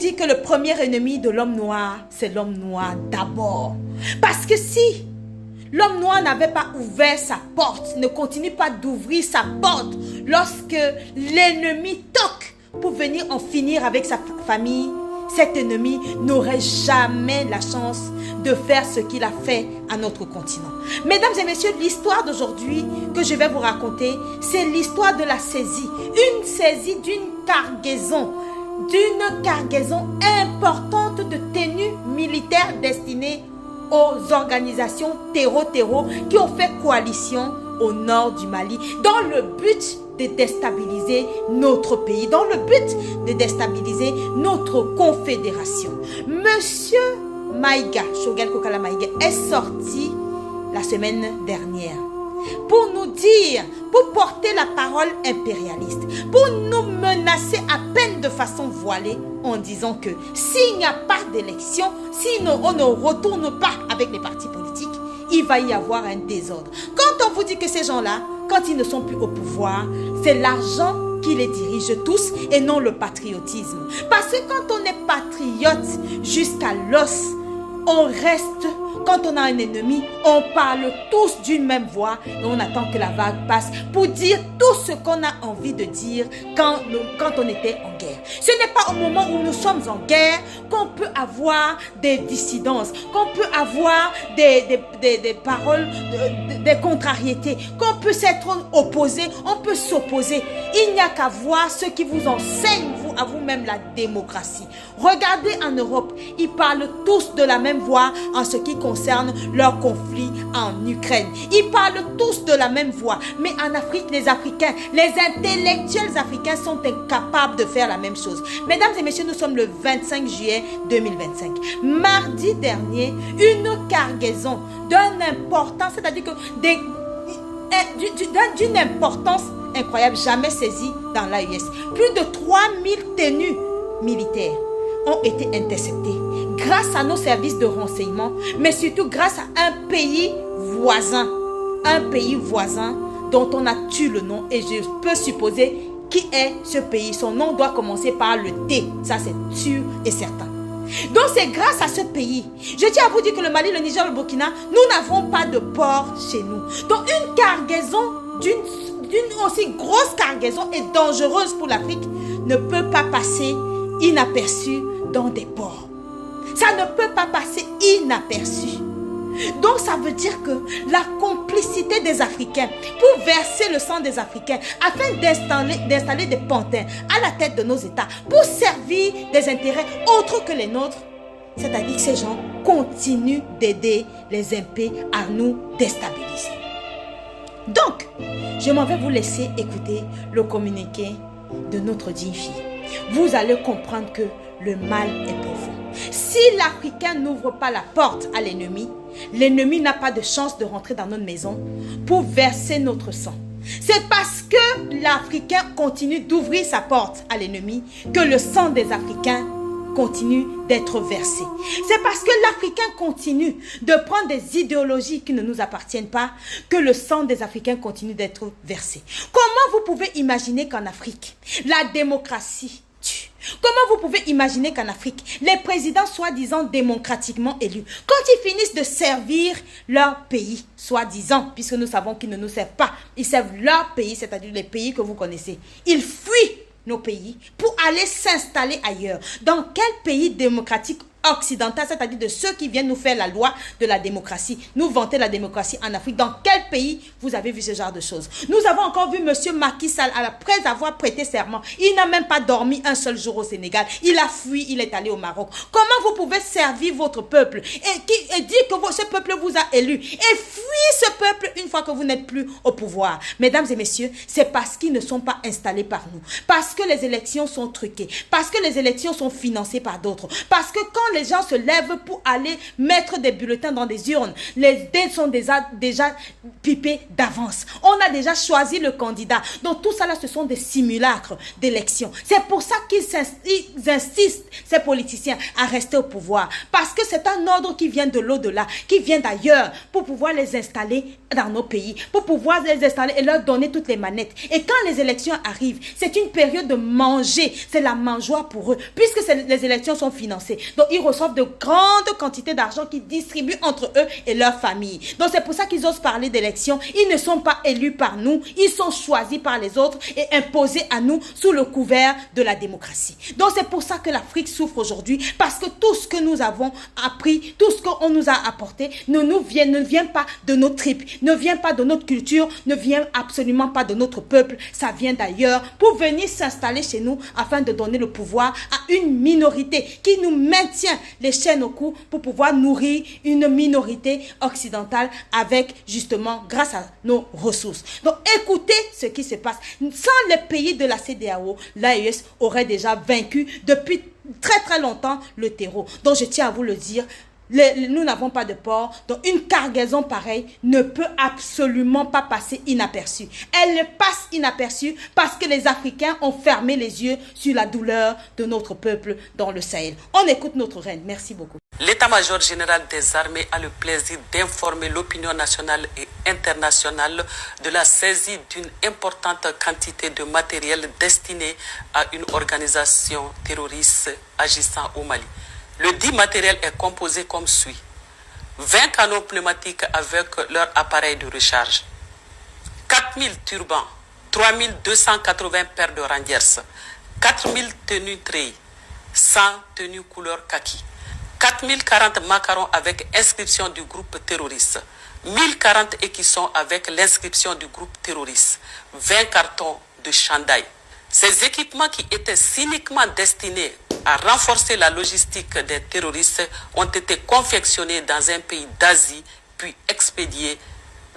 dit que le premier ennemi de l'homme noir, c'est l'homme noir d'abord. Parce que si l'homme noir n'avait pas ouvert sa porte, ne continue pas d'ouvrir sa porte lorsque l'ennemi toque pour venir en finir avec sa famille, cet ennemi n'aurait jamais la chance de faire ce qu'il a fait à notre continent. Mesdames et messieurs, l'histoire d'aujourd'hui que je vais vous raconter, c'est l'histoire de la saisie. Une saisie d'une cargaison importante de tenues militaires destinées aux organisations terreau qui ont fait coalition au nord du Mali dans le but de déstabiliser notre pays, dans le but de déstabiliser notre confédération. Monsieur Maïga, Choguel Kokala Maïga, est sorti la semaine dernière pour nous dire, pour porter la parole impérialiste, pour nous menacer à peine de façon voilée en disant que s'il n'y a pas d'élection, si on ne retourne pas avec les partis politiques, il va y avoir un désordre. Quand on vous dit que ces gens-là, quand ils ne sont plus au pouvoir, c'est l'argent qui les dirige tous et non le patriotisme. Parce que quand on est patriote jusqu'à l'os, on reste, quand on a un ennemi, on parle tous d'une même voix et on attend que la vague passe pour dire tout ce qu'on a envie de dire quand on était en guerre. Ce n'est pas au moment où nous sommes en guerre qu'on peut avoir des dissidences, qu'on peut avoir des paroles, des contrariétés, qu'on peut s'être opposé, on peut s'opposer. Il n'y a qu'à voir ce qui vous enseigne à vous-même la démocratie. Regardez en Europe, ils parlent tous de la même voix en ce qui concerne leur conflit en Ukraine. Ils parlent tous de la même voix. Mais en Afrique, les Africains, les intellectuels africains sont incapables de faire la même chose. Mesdames et messieurs, nous sommes le 25 juillet 2025. Mardi dernier, une cargaison d'une importance, c'est-à-dire que d'une importance incroyable, jamais saisie dans l'AES. Plus de 3000 tenues militaires ont été interceptées grâce à nos services de renseignement, mais surtout grâce à un pays voisin dont on a tué le nom et je peux supposer qui est ce pays. Son nom doit commencer par le T, ça c'est sûr et certain. Donc c'est grâce à ce pays. Je tiens à vous dire que le Mali, le Niger, le Burkina, nous n'avons pas de port chez nous. Donc une cargaison d'une aussi grosse cargaison et dangereuse pour l'Afrique ne peut pas passer inaperçue dans des ports. Ça ne peut pas passer inaperçu. Donc ça veut dire que la complicité des Africains pour verser le sang des Africains afin d'installer des pantins à la tête de nos États pour servir des intérêts autres que les nôtres, c'est-à-dire que ces gens continuent d'aider les MP à nous déstabiliser. Donc, je m'en vais vous laisser écouter le communiqué de notre digne fille. Vous allez comprendre que le mal est profond. Si l'Africain n'ouvre pas la porte à l'ennemi, l'ennemi n'a pas de chance de rentrer dans notre maison pour verser notre sang. C'est parce que l'Africain continue d'ouvrir sa porte à l'ennemi que le sang des Africains continue d'être versé. C'est parce que l'Africain continue de prendre des idéologies qui ne nous appartiennent pas que le sang des Africains continue d'être versé. Comment vous pouvez imaginer qu'en Afrique, la démocratie tue? Comment vous pouvez imaginer qu'en Afrique, les présidents soi-disant démocratiquement élus, quand ils finissent de servir leur pays, soi-disant, puisque nous savons qu'ils ne nous servent pas, ils servent leur pays, c'est-à-dire les pays que vous connaissez, ils fuient nos pays pour aller s'installer ailleurs. Dans quel pays démocratique occidental, c'est-à-dire de ceux qui viennent nous faire la loi de la démocratie, nous vanter la démocratie en Afrique, dans quel pays vous avez vu ce genre de choses? Nous avons encore vu monsieur Macky Sall, après avoir prêté serment, il n'a même pas dormi un seul jour au Sénégal, il a fui, il est allé au Maroc. Comment vous pouvez servir votre peuple et dire que ce peuple vous a élu et fuir ce peuple une fois que vous n'êtes plus au pouvoir? Mesdames et messieurs, c'est parce qu'ils ne sont pas installés par nous, parce que les élections sont truquées, parce que les élections sont financées par d'autres, parce que quand les gens se lèvent pour aller mettre des bulletins dans des urnes, les dés sont déjà pipés d'avance. On a déjà choisi le candidat. Donc tout ça là, ce sont des simulacres d'élection. C'est pour ça qu'ils insistent, ces politiciens, à rester au pouvoir. Parce que c'est un ordre qui vient de l'au-delà, qui vient d'ailleurs, pour pouvoir les installer dans nos pays, pour pouvoir les installer et leur donner toutes les manettes. Et quand les élections arrivent, c'est une période de manger, c'est la mangeoire pour eux, puisque les élections sont financées. Donc ils reçoivent de grandes quantités d'argent qu'ils distribuent entre eux et leurs familles. Donc c'est pour ça qu'ils osent parler d'élections. Ils ne sont pas élus par nous, ils sont choisis par les autres et imposés à nous sous le couvert de la démocratie. Donc c'est pour ça que l'Afrique souffre aujourd'hui, parce que tout ce que nous avons appris, tout ce qu'on nous a apporté ne vient pas de nos tripes, ne vient pas de notre culture, ne vient absolument pas de notre peuple. Ça vient d'ailleurs pour venir s'installer chez nous afin de donner le pouvoir à une minorité qui nous maintient les chaînes au cou pour pouvoir nourrir une minorité occidentale avec justement grâce à nos ressources. Donc écoutez ce qui se passe. Sans les pays de la CEDEAO, l'AES aurait déjà vaincu depuis très très longtemps le terreau. Donc je tiens à vous le dire, nous n'avons pas de port, donc une cargaison pareille ne peut absolument pas passer inaperçue. Elle passe inaperçue parce que les Africains ont fermé les yeux sur la douleur de notre peuple dans le Sahel. On écoute notre reine. Merci beaucoup. L'état-major général des armées a le plaisir d'informer l'opinion nationale et internationale de la saisie d'une importante quantité de matériel destiné à une organisation terroriste agissant au Mali. Le dit matériel est composé comme suit: 20 canons pneumatiques avec leur appareil de recharge, 4000 turbans, 3280 paires de rangers, 4000 tenues treilles, 100 tenues couleur kaki, 4040 macarons avec inscription du groupe terroriste, 1040 écussons avec l'inscription du groupe terroriste, 20 cartons de chandail. Ces équipements qui étaient cyniquement destinés à renforcer la logistique des terroristes ont été confectionnés dans un pays d'Asie puis expédiés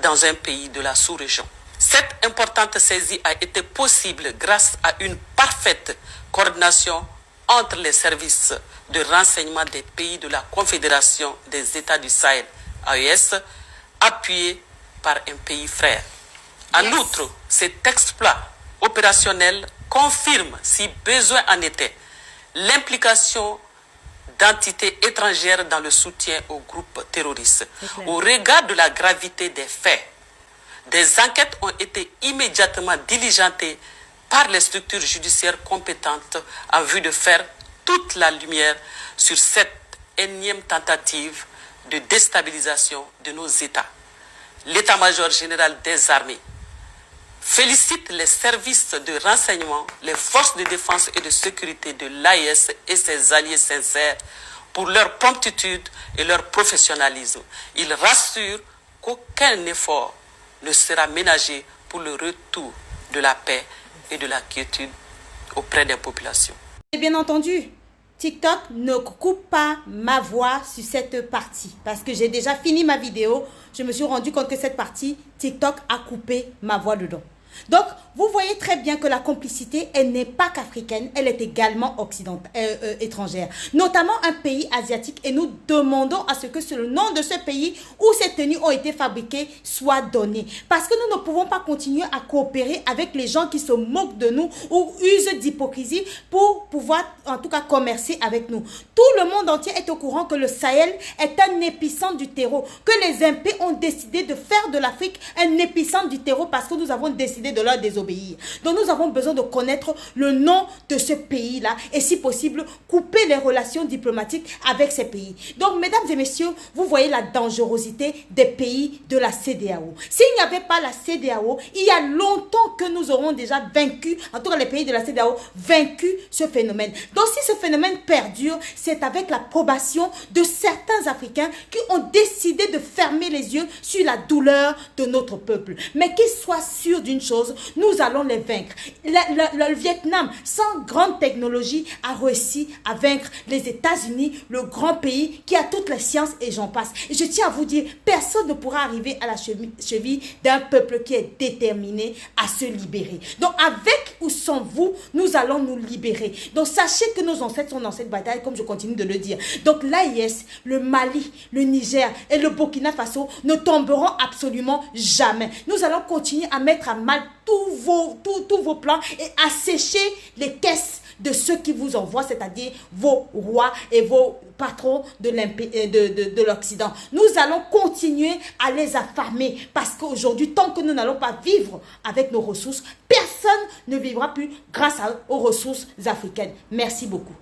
dans un pays de la sous-région. Cette importante saisie a été possible grâce à une parfaite coordination entre les services de renseignement des pays de la Confédération des États du Sahel, AES, appuyés par un pays frère. En outre, cet exploit opérationnel confirme, si besoin en était, l'implication d'entités étrangères dans le soutien au groupe terroriste. Au regard de la gravité des faits, des enquêtes ont été immédiatement diligentées par les structures judiciaires compétentes en vue de faire toute la lumière sur cette énième tentative de déstabilisation de nos États. L'état-major général des armées félicite les services de renseignement, les forces de défense et de sécurité de l'AES et ses alliés sincères pour leur promptitude et leur professionnalisme. Il rassure qu'aucun effort ne sera ménagé pour le retour de la paix et de la quiétude auprès des populations. Et bien entendu, TikTok ne coupe pas ma voix sur cette partie parce que j'ai déjà fini ma vidéo. Je me suis rendu compte que cette partie, TikTok a coupé ma voix dedans. Donc, vous voyez très bien que la complicité, elle n'est pas qu'africaine, elle est également étrangère. Notamment un pays asiatique. Et nous demandons à ce que le nom de ce pays où ces tenues ont été fabriquées soit donné. Parce que nous ne pouvons pas continuer à coopérer avec les gens qui se moquent de nous ou usent d'hypocrisie pour pouvoir, en tout cas, commercer avec nous. Tout le monde entier est au courant que le Sahel est un épicentre du terreau. Que les impés ont décidé de faire de l'Afrique un épicentre du terreau parce que nous avons décidé de leur désobéir. Donc nous avons besoin de connaître le nom de ce pays-là et si possible couper les relations diplomatiques avec ces pays. Donc mesdames et messieurs, vous voyez la dangerosité des pays de la CEDEAO. S'il n'y avait pas la CEDEAO, il y a longtemps que nous aurons déjà vaincu, en tout cas les pays de la CEDEAO, vaincu ce phénomène. Donc si ce phénomène perdure, c'est avec l'approbation de certains Africains qui ont décidé de fermer les yeux sur la douleur de notre peuple. Mais qu'ils soient sûrs d'une chose, nous allons les vaincre. Le Vietnam, sans grande technologie, a réussi à vaincre les États-Unis, le grand pays qui a toutes les sciences et j'en passe. Et je tiens à vous dire, personne ne pourra arriver à la cheville d'un peuple qui est déterminé à se libérer. Donc avec ou sans vous, nous allons nous libérer. Donc sachez que nos ancêtres sont dans cette bataille, comme je continue de le dire. Donc l'AIS, le Mali, le Niger et le Burkina Faso ne tomberont absolument jamais. Nous allons continuer à mettre à mal tous vos plans et assécher les caisses de ceux qui vous envoient, c'est-à-dire vos rois et vos patrons de l'Occident. Nous allons continuer à les affamer parce qu'aujourd'hui, tant que nous n'allons pas vivre avec nos ressources, personne ne vivra plus grâce aux ressources africaines. Merci beaucoup.